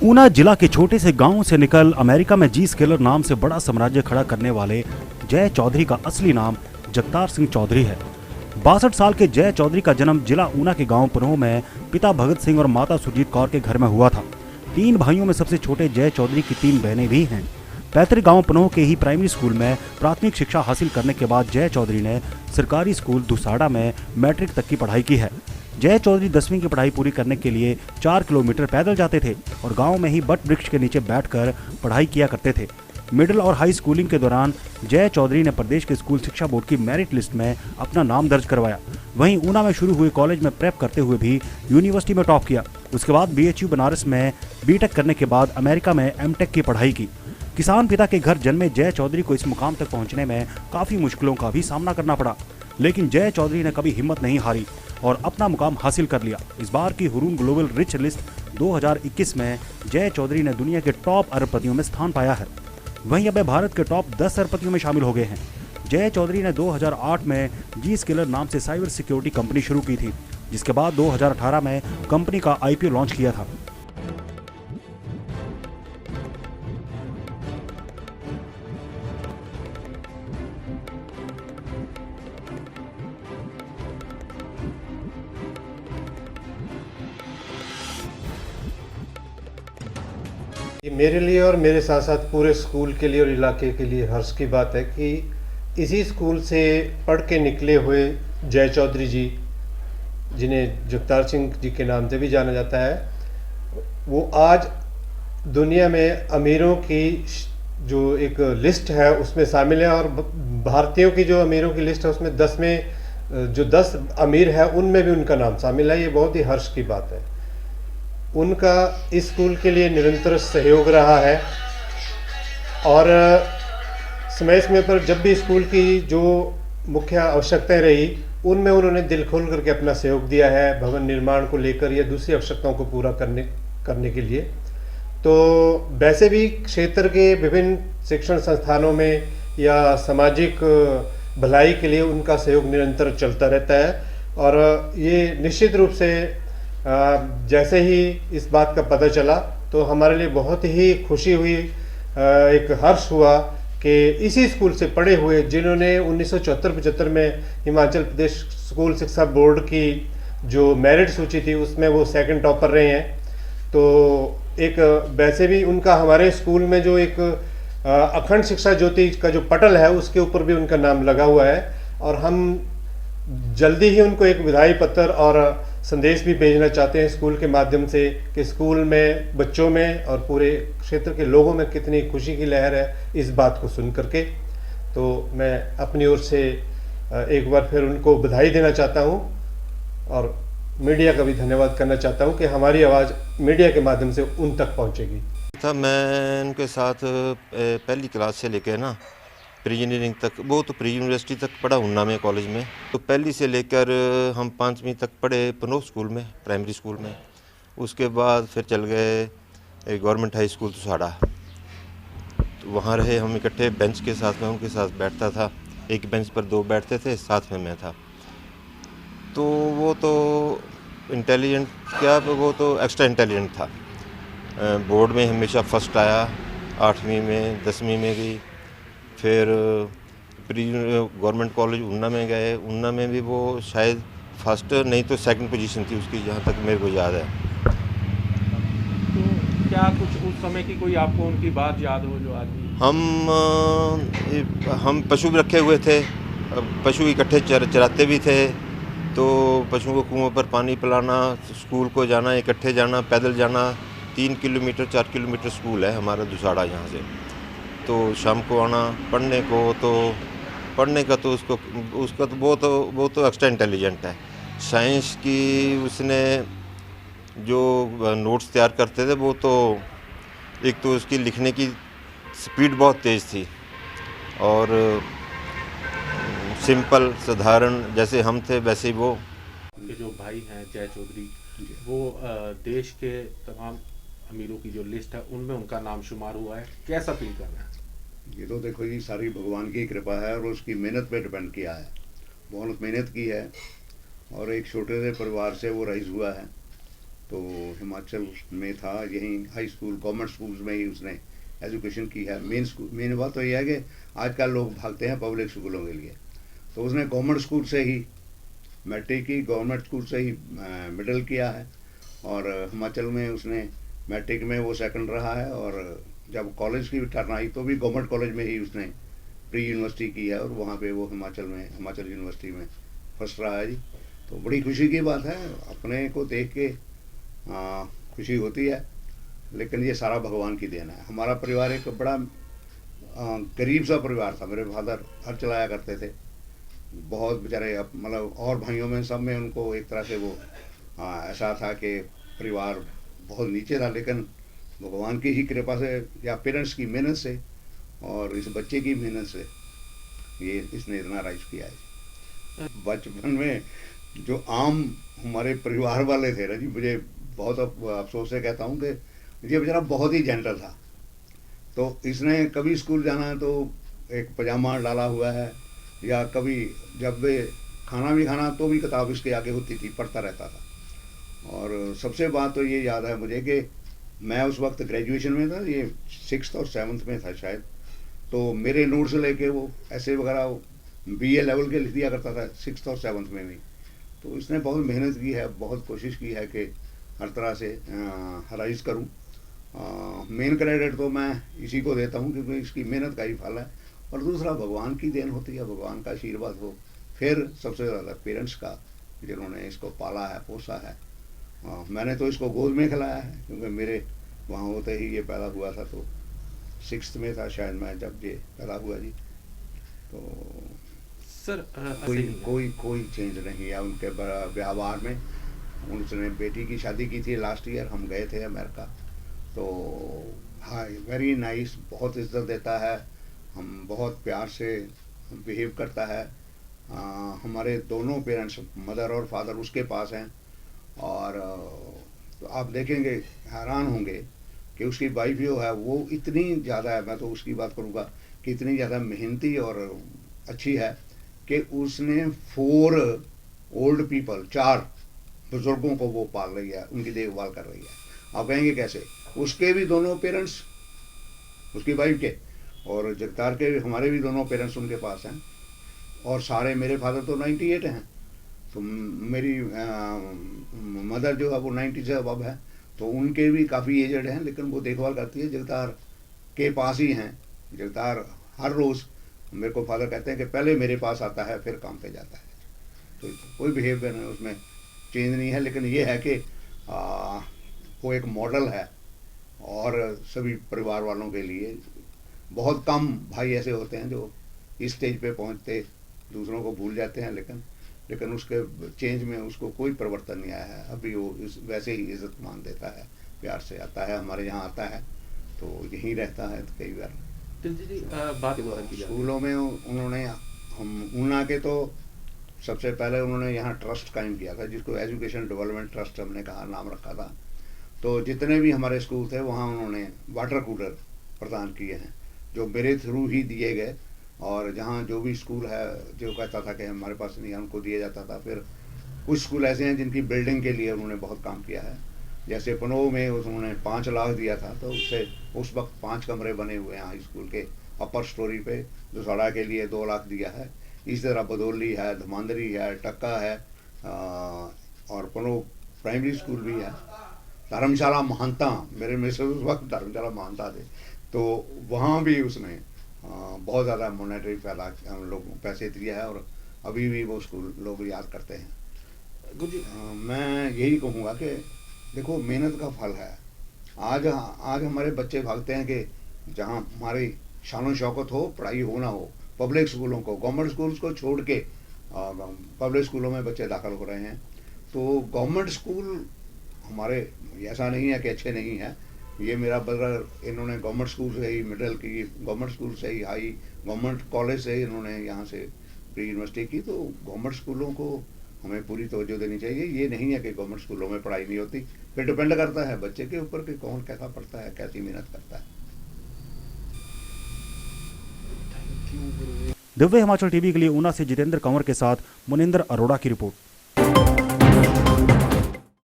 ऊना जिला के छोटे से गांव से निकल अमेरिका में जी स्केलर नाम से बड़ा साम्राज्य खड़ा करने वाले जय चौधरी का असली नाम जगतार सिंह चौधरी है। 62 साल के जय चौधरी का जन्म जिला ऊना के गांव पनोह में पिता भगत सिंह और माता सुरजीत कौर के घर में हुआ था। 3 भाइयों में सबसे छोटे जय चौधरी की 3 बहनें भी हैं। पैतृक गांव पनोह के ही प्राइमरी स्कूल में प्राथमिक शिक्षा हासिल करने के बाद जय चौधरी ने सरकारी स्कूल दुसाड़ा में मैट्रिक तक की पढ़ाई की है। जय चौधरी 10वीं की पढ़ाई पूरी करने के लिए 4 किलोमीटर पैदल जाते थे और गांव में ही बट वृक्ष के नीचे बैठकर पढ़ाई किया करते थे। मिडिल और हाई स्कूलिंग के दौरान जय चौधरी ने प्रदेश के स्कूल शिक्षा बोर्ड की मेरिट लिस्ट में अपना नाम दर्ज करवाया। वहीं ऊना में शुरू हुए कॉलेज में प्रेप करते हुए भी यूनिवर्सिटी में टॉप किया। उसके बाद BHU बनारस में बीटेक करने के बाद अमेरिका में एमटेक की पढ़ाई की। किसान पिता के घर जन्मे जय चौधरी को इस मुकाम तक पहुंचने में काफी मुश्किलों का भी सामना करना पड़ा, लेकिन जय चौधरी ने कभी हिम्मत नहीं हारी और अपना मुकाम हासिल कर लिया। इस बार की हुरून ग्लोबल रिच लिस्ट 2021 में जय चौधरी ने दुनिया के टॉप अरबपतियों में स्थान पाया है। वहीं अब भारत के टॉप 10 अरबपतियों में शामिल हो गए हैं। जय चौधरी ने 2008 में जी स्केलर नाम से साइबर सिक्योरिटी कंपनी शुरू की थी, जिसके बाद 2018 में कंपनी का IPO लॉन्च किया था। ये मेरे लिए और मेरे साथ साथ पूरे स्कूल के लिए और इलाके के लिए हर्ष की बात है कि इसी स्कूल से पढ़ के निकले हुए जय चौधरी जी, जिन्हें जगतार सिंह जी के नाम से भी जाना जाता है, वो आज दुनिया में अमीरों की जो एक लिस्ट है उसमें शामिल है और भारतीयों की जो अमीरों की लिस्ट है उसमें 10 में जो 10 अमीर है उनमें भी उनका नाम शामिल है। ये बहुत ही हर्ष की बात है। उनका इस स्कूल के लिए निरंतर सहयोग रहा है और समय समय पर जब भी स्कूल की जो मुख्य आवश्यकताएं रही उनमें उन्होंने दिल खोल करके अपना सहयोग दिया है, भवन निर्माण को लेकर या दूसरी आवश्यकताओं को पूरा करने के लिए। तो वैसे भी क्षेत्र के विभिन्न शिक्षण संस्थानों में या सामाजिक भलाई के लिए उनका सहयोग निरंतर चलता रहता है और ये निश्चित रूप से जैसे ही इस बात का पता चला तो हमारे लिए बहुत ही खुशी हुई, एक हर्ष हुआ कि इसी स्कूल से पढ़े हुए जिन्होंने 1974-75 में हिमाचल प्रदेश स्कूल शिक्षा बोर्ड की जो मेरिट सूची थी उसमें वो सेकंड टॉपर रहे हैं। तो एक वैसे भी उनका हमारे स्कूल में जो एक अखंड शिक्षा ज्योति का जो पटल है उसके ऊपर भी उनका नाम लगा हुआ है और हम जल्दी ही उनको एक विदाई पत्र और संदेश भी भेजना चाहते हैं स्कूल के माध्यम से कि स्कूल में बच्चों में और पूरे क्षेत्र के लोगों में कितनी खुशी की लहर है इस बात को सुन करके। तो मैं अपनी ओर से एक बार फिर उनको बधाई देना चाहता हूं और मीडिया का भी धन्यवाद करना चाहता हूं कि हमारी आवाज़ मीडिया के माध्यम से उन तक पहुंचेगी। मैं उनके साथ पहली क्लास से लेकर ना प्री इंजीनियरिंग तक, वो तो प्री यूनिवर्सिटी तक पढ़ा ऊना में कॉलेज में। तो पहली से लेकर हम 5वीं तक पढ़े पनोह स्कूल में, प्राइमरी स्कूल में। उसके बाद फिर चल गए गवर्नमेंट हाई स्कूल दुसाड़ा, तो वहाँ रहे हम इकट्ठे बेंच के साथ में, उनके साथ बैठता था। एक बेंच पर 2 बैठते थे, साथ में मैं था। तो वो तो इंटेलिजेंट क्या, वो तो एक्स्ट्रा इंटेलिजेंट था। बोर्ड में हमेशा फर्स्ट आया, 8वीं में 10वीं में भी। फिर प्री गवर्नमेंट कॉलेज ऊना में गए, ऊना में भी वो शायद फर्स्ट नहीं तो सेकंड पोजीशन थी उसकी, जहाँ तक मेरे को याद है। तो क्या कुछ उस समय की कोई आपको उनकी बात याद हो जो आज भी? हम पशु भी रखे हुए थे, पशु इकट्ठे चराते भी थे। तो पशुओं को कुआं पर पानी पिलाना, स्कूल को जाना, इकट्ठे जाना, पैदल जाना। 3 किलोमीटर 4 किलोमीटर स्कूल है हमारा दुसाड़ा यहाँ से। तो शाम को आना पढ़ने को, तो पढ़ने का तो उसका तो वो तो एक्स्ट्रा इंटेलिजेंट है। साइंस की उसने जो नोट्स तैयार करते थे वो तो एक तो उसकी लिखने की स्पीड बहुत तेज़ थी और सिंपल साधारण जैसे हम थे वैसे ही वो। उनके जो भाई हैं जय चौधरी, वो देश के तमाम अमीरों की जो लिस्ट है उनमें उनका नाम शुमार हुआ है। कैसा फील कर रहे हैं? ये तो देखो जी सारी भगवान की कृपा है और उसकी मेहनत पे डिपेंड किया है। बहुत मेहनत की है और एक छोटे से परिवार से वो रईस हुआ है। तो हिमाचल में था, यहीं हाई स्कूल गवर्नमेंट स्कूल्स में ही उसने एजुकेशन की है। मेन बात तो यह है कि आजकल लोग भागते हैं पब्लिक स्कूलों के लिए, तो उसने गवर्नमेंट स्कूल से ही मैट्रिक की, गवर्नमेंट स्कूल से ही मिडिल किया है, और हिमाचल में उसने मैट्रिक में वो सेकंड रहा है, और जब कॉलेज की टर्न आई तो भी गवर्नमेंट कॉलेज में ही उसने प्री यूनिवर्सिटी की है, और वहाँ पे वो हिमाचल यूनिवर्सिटी में फर्स्ट रहा है जी। तो बड़ी खुशी की बात है, अपने को देख के खुशी होती है, लेकिन ये सारा भगवान की देन है। हमारा परिवार एक बड़ा गरीब सा परिवार था। मेरे फादर हर चलाया करते थे, बहुत बेचारे, मतलब और भाइयों में सब में उनको एक तरह से वो ऐसा था कि परिवार बहुत नीचे था, लेकिन भगवान की ही कृपा से या पेरेंट्स की मेहनत से और इस बच्चे की मेहनत से ये इसने इतना राइज किया है। बचपन में जो आम हमारे परिवार वाले थे ना जी, मुझे बहुत अफसोस से कहता हूँ कि ये बेचारा बहुत ही जेंटल था। तो इसने कभी स्कूल जाना है तो एक पजामा डाला हुआ है, या कभी जब वे खाना भी खाना तो भी किताब इसके आगे होती थी, पढ़ता रहता था। और सबसे बात तो ये याद है मुझे कि मैं उस वक्त ग्रेजुएशन में था, ये 6th और 7th में था शायद, तो मेरे नोट्स लेके वो ऐसे वगैरह BA लेवल के लिख दिया करता था 6th और 7th में भी। तो इसने बहुत मेहनत की है, बहुत कोशिश की है कि हर तरह से राइज करूं। मेन क्रेडिट तो मैं इसी को देता हूं क्योंकि इसकी मेहनत का ही फल है, और दूसरा भगवान की देन होती है, भगवान का आशीर्वाद हो, फिर सबसे ज़्यादा पेरेंट्स का जिन्होंने इसको पाला है, पोसा है। मैंने तो इसको गोद में खिलाया है, क्योंकि मेरे वहाँ होते ही ये पैदा हुआ था, तो 6th में था शायद मैं जब ये पैदा हुआ जी। तो सर कोई चेंज नहीं है उनके व्यवहार में। उसने बेटी की शादी की थी लास्ट ईयर, हम गए थे अमेरिका, तो हाँ वेरी नाइस, बहुत इज्जत देता है, हम बहुत प्यार से बिहेव करता है। हमारे दोनों पेरेंट्स, मदर और फादर उसके पास हैं, और तो आप देखेंगे हैरान होंगे कि उसकी वाइफ जो है वो इतनी ज़्यादा है, मैं तो उसकी बात करूँगा कि इतनी ज़्यादा मेहनती और अच्छी है कि उसने 4 ओल्ड पीपल, 4 बुज़ुर्गों को वो पाल रही है, उनकी देखभाल कर रही है। आप कहेंगे कैसे? उसके भी दोनों पेरेंट्स, उसकी वाइफ के और जगतार के, हमारे भी दोनों पेरेंट्स उनके पास हैं, और सारे मेरे फादर तो 98 हैं, तो मेरी मदर जो है वो 90 से अब है, तो उनके भी काफ़ी एजड हैं, लेकिन वो देखभाल करती है। जगतार के पास ही हैं। जगतार हर रोज़, मेरे को फादर कहते हैं कि पहले मेरे पास आता है फिर काम पे जाता है, तो कोई बिहेवियर नहीं उसमें चेंज नहीं है। लेकिन ये है कि वो एक मॉडल है, और सभी परिवार वालों के लिए बहुत कम भाई ऐसे होते हैं जो इस स्टेज पे पहुंचते दूसरों को भूल जाते हैं, लेकिन उसके चेंज में उसको कोई परिवर्तन नहीं आया है। अभी वो वैसे ही इज्जत मान देता है, प्यार से आता है, हमारे यहाँ आता है, तो यहीं रहता है। तो कई बार बात स्कूलों में उन्होंने, हम ऊना के तो सबसे पहले उन्होंने यहाँ ट्रस्ट कायम किया था, जिसको एजुकेशन डेवलपमेंट ट्रस्ट हमने कहा, नाम रखा था। तो जितने भी हमारे स्कूल थे वहाँ उन्होंने वाटर कूलर प्रदान किए हैं, जो मेरे थ्रू ही दिए गए, और जहाँ जो भी स्कूल है जो कहता था कि हमारे पास नहीं है, उनको दिया जाता था। फिर कुछ स्कूल ऐसे हैं जिनकी बिल्डिंग के लिए उन्होंने बहुत काम किया है, जैसे पनोह में उन्होंने 5 लाख दिया था, तो उससे उस वक्त 5 कमरे बने हुए हैं हाई स्कूल के अपर स्टोरी पे। दुसाड़ा के लिए 2 लाख दिया है। इस तरह बदौली है, धमांदरी है, टक्का है, और पनोह प्राइमरी स्कूल भी है। धर्मशाला महानता, मेरे में से उस वक्त धर्मशाला महानता थे, तो वहाँ भी उसने बहुत ज़्यादा मॉनेटरी पैसे दिया है, और अभी भी वो स्कूल लोग याद करते हैं। मैं यही कहूँगा कि देखो, मेहनत का फल है। आज हमारे बच्चे भागते हैं कि जहाँ हमारी शान शौकत हो, पढ़ाई हो ना हो, पब्लिक स्कूलों को, गवर्नमेंट स्कूल्स को छोड़ के पब्लिक स्कूलों में बच्चे दाखिल हो रहे हैं। तो गवर्नमेंट स्कूल हमारे, ऐसा नहीं है कि अच्छे नहीं हैं। ये मेरा ब्रदर, इन्होंने गवर्नमेंट स्कूल से ही मिडिल की, गवर्नमेंट स्कूल से ही हाई, गवर्नमेंट कॉलेज से इन्होंने यहाँ से प्री यूनिवर्सिटी की। तो गवर्नमेंट स्कूलों को हमें पूरी तवज्जो देनी चाहिए। ये नहीं है कि गवर्नमेंट स्कूलों में पढ़ाई नहीं होती, फिर डिपेंड करता है बच्चे के ऊपर कि कौन कैसा पढ़ता है, कैसी मेहनत करता है। दिव्य हिमाचल टीवी के लिए ऊना से जितेंद्र कंवर के साथ मुनिंदर अरोड़ा की रिपोर्ट।